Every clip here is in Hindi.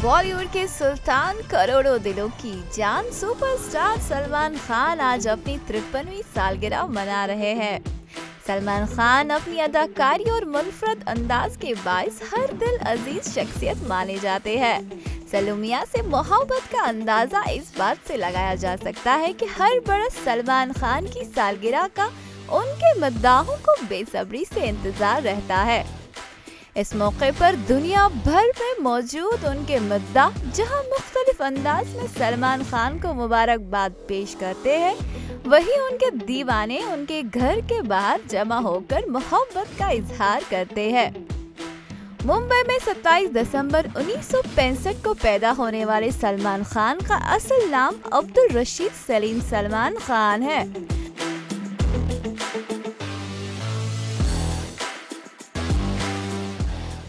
बॉलीवुड के सुल्तान, करोड़ों दिलों की जान सुपरस्टार सलमान खान आज अपनी 53वीं सालगिरह मना रहे हैं। सलमान खान अपनी अदाकारी और मुनफरद अंदाज के बाइस हर दिल अजीज शख्सियत माने जाते हैं। सल्लू मियां से मोहब्बत का अंदाजा इस बात से लगाया जा सकता है कि हर बरस सलमान खान की सालगिरह का उनके मद्दाहों को बेसब्री से इंतजार रहता है। इस मौके पर दुनिया भर में मौजूद उनके मद्दाह जहां मुख्तलिफ अंदाज में सलमान खान को मुबारकबाद पेश करते हैं, वहीं उनके दीवाने उनके घर के बाहर जमा होकर मोहब्बत का इजहार करते हैं। मुंबई में 27 दिसंबर 1965 को पैदा होने वाले सलमान खान का असल नाम अब्दुल रशीद सलीम सलमान खान है।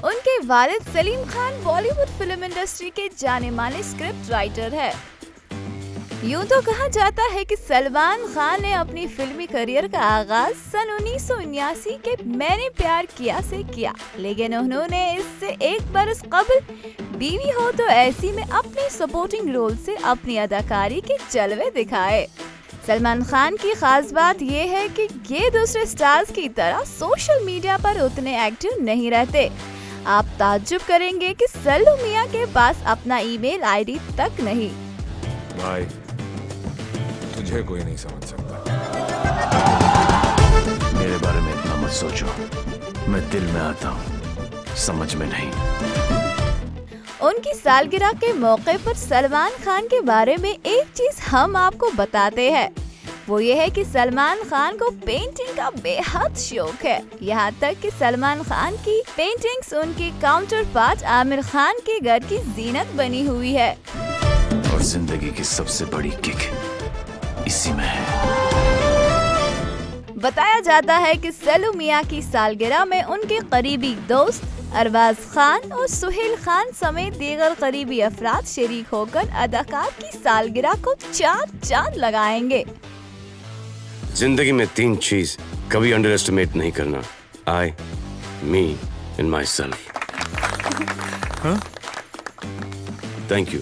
उनके वालिद सलीम खान बॉलीवुड फिल्म इंडस्ट्री के जाने माने स्क्रिप्ट राइटर है। यूं तो कहा जाता है कि सलमान खान ने अपनी फिल्मी करियर का आगाज सन 1979 के मैंने प्यार किया से किया, लेकिन उन्होंने इससे एक बरस कबल बीवी हो तो ऐसी में अपने सपोर्टिंग रोल से अपनी अदाकारी के जलवे दिखाए। सलमान खान की खास बात ये है कि ये दूसरे स्टार्स की तरह सोशल मीडिया पर उतने एक्टिव नहीं रहते। आप ताज्जुब करेंगे कि सल्लू मियां के पास अपना ईमेल आईडी तक नहीं। भाई, तुझे कोई नहीं समझ सकता। मेरे बारे में इतना मत सोचो, मैं दिल में आता हूँ, समझ में नहीं। उनकी सालगिरह के मौके पर सलमान खान के बारे में एक चीज हम आपको बताते हैं, वो ये है कि सलमान खान को पेंटिंग का बेहद शौक है। यहाँ तक कि सलमान खान की पेंटिंग्स उनके काउंटर पार्ट आमिर खान के घर की जीनत बनी हुई है। और जिंदगी की सबसे बड़ी किक इसी में है। बताया जाता है कि सल्लू मियां की सालगिरह में उनके करीबी दोस्त अरबाज खान और सुहेल खान समेत दीगर करीबी अफराद शरीक होकर अदाकार की सालगिरह को 4 चांद लगाएंगे। जिंदगी में 3 चीज कभी अंडर एस्टिमेट नहीं करना: I, me and myself. Thank you.